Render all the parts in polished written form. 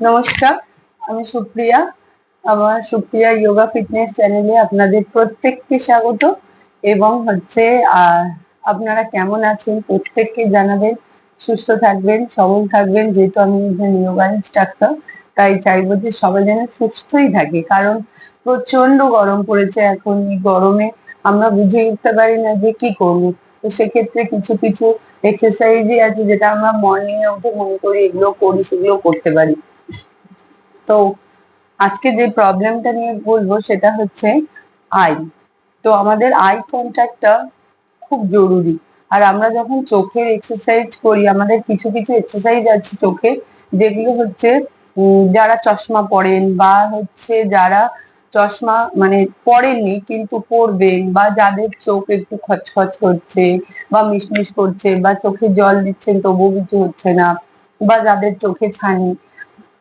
নমস্কার, আমি সুপ্রিয়া। আমার সুপ্রিয়া যোগা ফিটনেস চ্যানেলে আপনাদের প্রত্যেককে স্বাগত। এবং আপনারা কেমন আছেন প্রত্যেককে জানাবেন। সুস্থ থাকবেন, সবল থাকবেন। যেহেতু আমি একজন যোগা ইনস্ট্রাক্টর, তাই চাইবো যে সবাই যেন সুস্থই থাকে, কারণ প্রচন্ড গরম পড়েছে এখন। এই গরমে আমরা বুঝে উঠতে পারি না যে কি করবো। তো সেক্ষেত্রে কিছু কিছু এক্সারসাইজই আছে যেটা আমরা মর্নিং এ উঠে মনে করি এগুলো করি, সেগুলো করতে পারি। তো আজকে যে প্রবলেমটা নিয়ে বলবো সেটা হচ্ছে আই। তো আমাদের আই কন্ট্যাক্টটা খুব জরুরি। আর আমরা যখন চোখের এক্সারসাইজ করি, আমাদের কিছু কিছু এক্সারসাইজ আছে চোখে, যেগুলো হচ্ছে যারা চশমা পরেন বা যারা চশমা মানে পরেননি কিন্তু পরবেন, বা যাদের চোখ একটু খচখচ করছে বা মিশমিশ করছে বা চোখে জল দিচ্ছেন তবুও কিছু হচ্ছে না, বা যাদের চোখে ছানি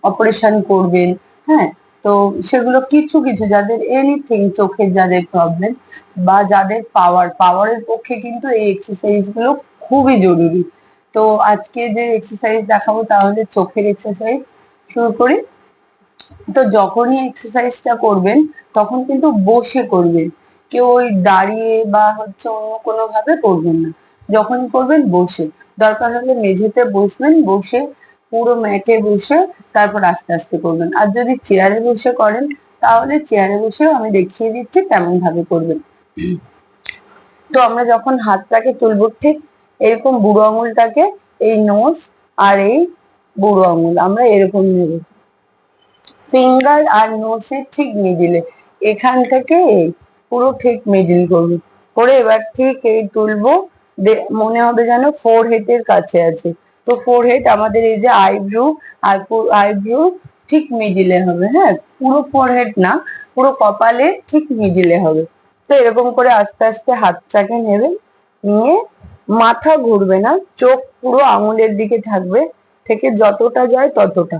অপারেশন করবেন, হ্যাঁ, তো সেগুলো কিছু কিছু যাদের এনিথিং চোখের যাদের প্রবলেম বা যাদের পাওয়ারের পক্ষে কিন্তু এই এক্সারসাইজ গুলো খুবই জরুরি। তো আজকে যে এক্সারসাইজ দেখাবো তাহলে চোখের এক্সারসাইজ শুরু করি। তো যখনই এক্সারসাইজটা করবেন তখন কিন্তু বসে করবেন, কেউ ওই দাঁড়িয়ে বা অন্য কোনো ভাবে করবেন না। যখনই করবেন বসে, দরকার হলে মেঝেতে বসবেন, বসে পুরো ম্যাটে বসে তারপর আস্তে আস্তে করবেন। আর যদি চেয়ারে বসে করেন তাহলে চেয়ারে বসেও আমি দেখিয়ে দিচ্ছি কেমন ভাবে করবেন। তো আমরা যখন হাতটাকে তুলবো ঠিক এরকম বুড়ো আঙুলটাকে, এই নোজ আর এই বুড়ো আঙুল আমরা এরকম নেব, ফিঙ্গার আর নোজের ঠিক মিডিলে, এখান থেকে পুরো ঠিক মিডিল করবো, করে এবার ঠিক এই তুলবো। মনে হবে যেন ফোর হেডের কাছে আছে। তো ফোর হেড আমাদের এই যে আইব্রু, আর আইব্রু ঠিক মিডিলে হবে, হ্যাঁ, পুরো ফোর হেড না, পুরো কপালে ঠিক মিডিলে হবে। তো এরকম করে আস্তে আস্তে হাতটাকে নেবে, নিয়ে মাথা ঘুরবে না, চোখ পুরো আঙুলের দিকে থাকবে, থেকে যতটা যায় ততটা।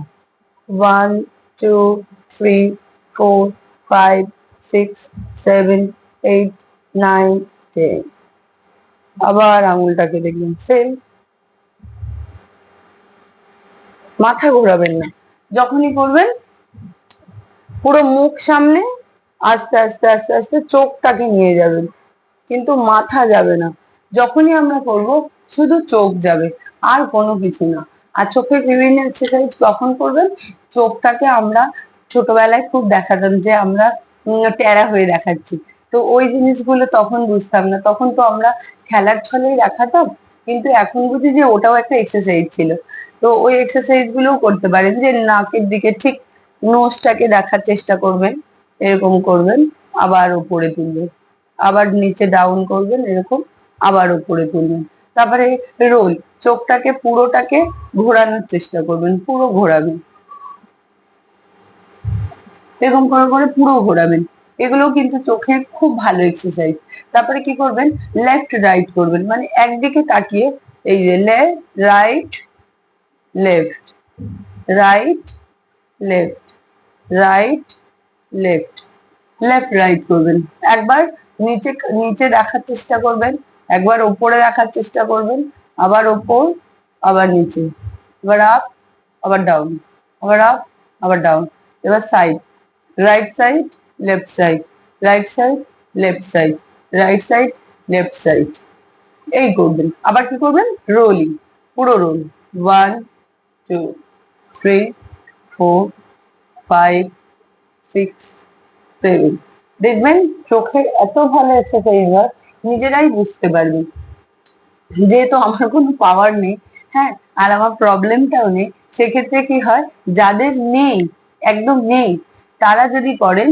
1, 2, 3, 4, 5, 6, 7, 8, 9, 10। আবার আঙুলটাকে দেখবেন সেম, মাথা ঘোরাবেন না। যখনই করবেন পুরো মুখ সামনে, আস্তে আস্তে আস্তে আস্তে চোখটাকে নিয়ে যাবেন, কিন্তু মাথা যাবে না। যখনই আমরা করব শুধু চোখ যাবে, আর কোনো কিছু না। আর চোখের বিভিন্ন এক্সারসাইজ কখন করবেন, চোখটাকে আমরা ছোটবেলায় খুব দেখাতাম যে আমরা টেরা হয়ে দেখাচ্ছি। তো ওই জিনিসগুলো তখন বুঝতাম না, তখন তো আমরা খেলার ছলেই দেখাতাম, কিন্তু এখন বুঝি যে ওটাও একটা এক্সারসাইজ ছিল। তো ওই এক্সারসাইজ গুলোও করতে পারেন, যে নাকের দিকে ঠিক নোজটাকে দেখার চেষ্টা করবেন, এরকম করবেন, আবার উপরে তুলবেন, আবার নিচে ডাউন করবেন এরকম, আবার উপরে তুলবেন। তারপরে রোল, চোখটাকে পুরোটাকে ঘোরানোর চেষ্টা করবেন, পুরো ঘোরাবেন, এরকম করে করে পুরো ঘোরাবেন। এগুলো কিন্তু চোখের খুব ভালো এক্সারসাইজ। তারপরে কি করবেন, লেফট রাইট করবেন, মানে একদিকে তাকিয়ে এই যে left right left, right left, right left, left right করবেন। একবার নিচে নিচে দেখার চেষ্টা করবেন, একবার উপরে দেখার চেষ্টা করবেন, আবার উপর, আবার নিচে, এবার আপ, আবার ডাউন, আবার আপ, আবার ডাউন। এবার side, right side left side, right side left side, right side left side, এই করবেন। আবার কি করবেন, রোলিং, পুরো রোল, 1, 2, 3, 4, 5, 6, 7। দেখবেন চোখের এত ভালো এক্সারসাইজ হয়, নিজেরাই বুঝতে পারবেন। যেহেতু আমার কোনো পাওয়ার নেই, হ্যাঁ, আর আমার প্রবলেমটাও নেই, সেক্ষেত্রে কি হয়, যাদের নেই, একদম নেই, তারা যদি করেন,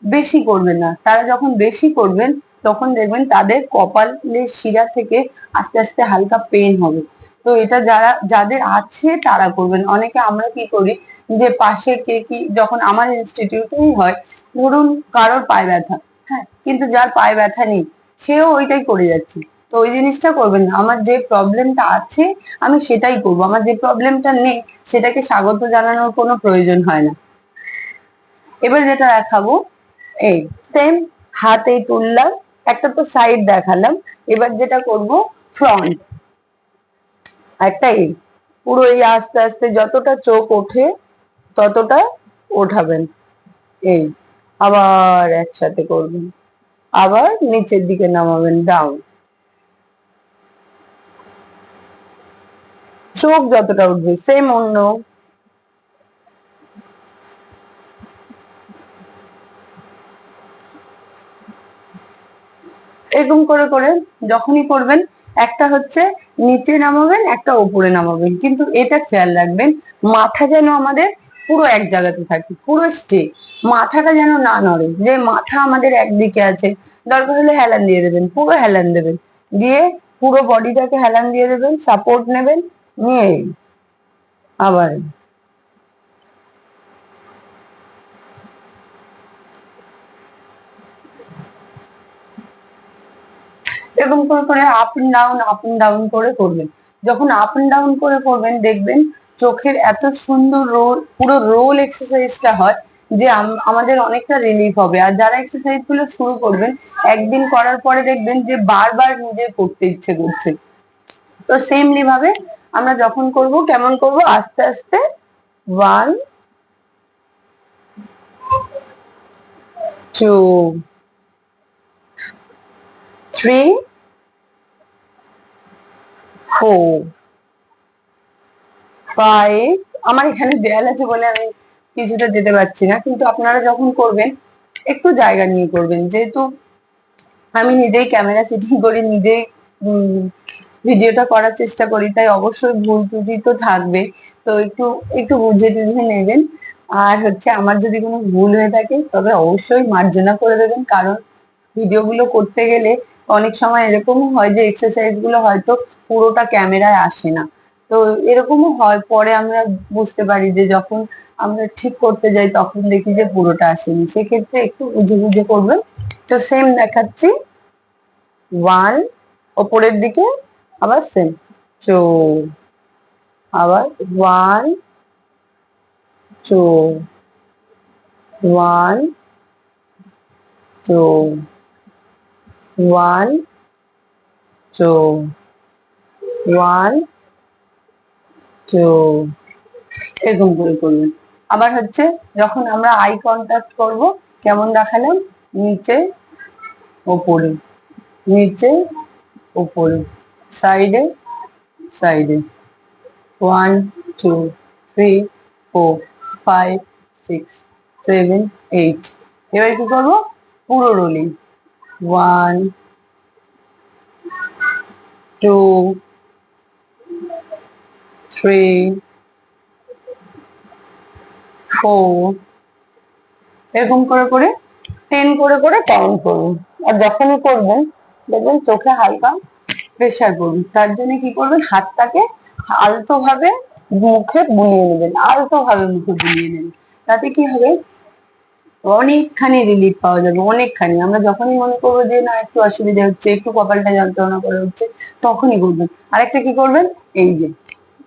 বেশি করবেন না। তারা যখন বেশি করবেন তখন দেখবেন তাদের কপালের শিরা থেকে আস্তে আস্তে হালকা পেন হবে। তো এটা যাদের আছে তারা করবেন। অনেকে আমরা কি করি, যে পাশে কে কি, যখন আমার ইনস্টিটিউটেই হয়, ধরুন কারোর পায়ে ব্যথা, হ্যাঁ, কিন্তু যার পায়ে ব্যথা নেই সেও ওইটাই করে যাচ্ছে। তো ওই জিনিসটা করবেন না। আমার যে প্রবলেমটা আছে আমি সেটাই করব, আমার যে প্রবলেমটা নেই সেটাকে স্বাগত জানানোর কোনো প্রয়োজন হয় না। এবার যেটা দেখাবো, এই সেম হাতে তুললাম, একটা তো সাইড দেখালাম, এবার যেটা করব ফ্রন্ট, একটা এই পুরো এই আস্তে আস্তে যতটা চোখ ওঠে ততটা ওঠাবেন। এই আবার একসাথে করবেন, আবার নিচের দিকে নামাবেন, ডাউন। চোখ যতটা উঠবে সেম অন্য। এরকম করে করে যখনই করবেন, একটা হচ্ছে নিচে নামাবেন, একটা উপরে নামাবেন, কিন্তু এটা খেয়াল রাখবেন মাথা যেন আমাদের পুরো এক জায়গাতে থাকে, পুরো স্টে, মাথাটা যেন না নড়ে। যে মাথা আমাদের একদিকে আছে, দরকার হলে হেলান দিয়ে দেবেন, পুরো হেলান দেবেন, দিয়ে পুরো বডিটাকে হেলান দিয়ে দেবেন, সাপোর্ট নেবেন, নিয়ে আবার এরকম করে করে up and down, up and down করে করবেন। যখন আপ এন্ড ডাউন করে করবেন দেখবেন চোখের এত সুন্দর রোল, পুরো রোল এক্সারসাইজটা হয় যে আমাদের অনেকটা রিলিফ হবে। আর যারা এক্সারসাইজ গুলো শুরু করবেন, একদিন করার পরে দেখবেন যে বারবার নিজে করতে ইচ্ছে করছে। তো সেমলি ভাবে আমরা যখন করব, কেমন করব, আস্তে আস্তে 1 2 3 4 5। আমার এখানে দেয়াল আছে বলে আমি কিছুটা যেতে পারছি না, কিন্তু আপনারা যখন করবেন একটু জায়গা নিয়ে করবেন। যেহেতু আমি নিজেই ক্যামেরা সেটিং করি, নিজেই ভিডিওটা করার চেষ্টা করি, তাই অবশ্যই ভুল ত্রুটি তো থাকবে। তো একটু একটু বুঝে টুঝে নেবেন। আর হচ্ছে আমার যদি কোনো ভুল হয়ে থাকে তবে অবশ্যই মার্জনা করে দেবেন, কারণ ভিডিও গুলো করতে গেলে অনেক সময় এরকমও হয় যে এক্সারসাইজ গুলো হয়তো পুরোটা ক্যামেরায় আসে না। তো এরকমও হয়, পরে আমরা বুঝতে পারি যে যখন আমরা ঠিক করতে যাই তখন দেখি যে পুরোটা আসেনি। সেক্ষেত্রে একটু বুঝে বুঝে করবেন। তো সেম দেখাচ্ছি, 1 ওপরের দিকে, আবার সেম, তো আবার 1 2 1 2 1 2 1 2, এরকম করে করবেন। আবার হচ্ছে যখন আমরা আই কন্টাক্ট করব, কেমন দেখালাম, নিচে ওপরে, নিচে ওপরে, সাইডে সাইডে, 1 2 3 4 5 6 7 8। এবার কি করবো, পুরো রোলিং, 1 2 3 4, এরকম করে করে 10 করে করে কাউন্ট করুন। আর যখনই করবেন দেখবেন চোখে হালকা প্রেসার পড়বে। তার জন্য কি করবেন, হাতটাকে আলতো ভাবে মুখে বুলিয়ে নেবেন, আলতো ভাবে মুখে বুলিয়ে নেবেন। তাতে কি হবে, অনেকখানি রিলিফ পাওয়া যাবে, অনেকখানি। আমরা যখনই মনে করবো যে না একটু অসুবিধা হচ্ছে, একটু কপালটা যন্ত্রণা করে হচ্ছে, তখনই করবেন। আরেকটা কি করবেন, এই যে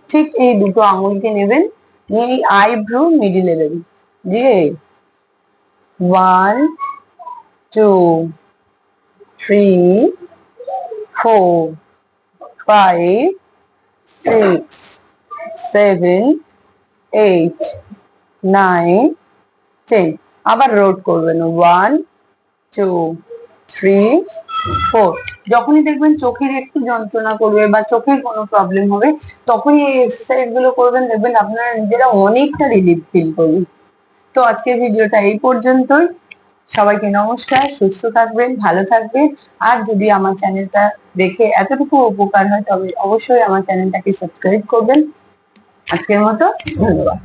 ঠিক এই দুটো আঙুলকে নেবেন, নিয়ে এই আইব্রো মিডিলে দেবেন, দিয়ে 1 2 3 4 5 6 7 8 9 10। আবার রোড করবেন, 1 2 3 4। যখনই দেখবেন চোখের একটু যন্ত্রণা করবে বা চোখের কোনো প্রবলেম হবে, তখনই এই এক্সারসাইজ গুলো করবেন, দেখবেন আপনারা নিজেরা অনেকটা রিলিফ ফিল করবেন। তো আজকের ভিডিওটা এই পর্যন্তই। সবাইকে নমস্কার, সুস্থ থাকবেন, ভালো থাকবেন। আর যদি আমার চ্যানেলটা দেখে এতটুকু উপকার হয় তবে অবশ্যই আমার চ্যানেলটাকে সাবস্ক্রাইব করবেন। আজকের মতো ধন্যবাদ।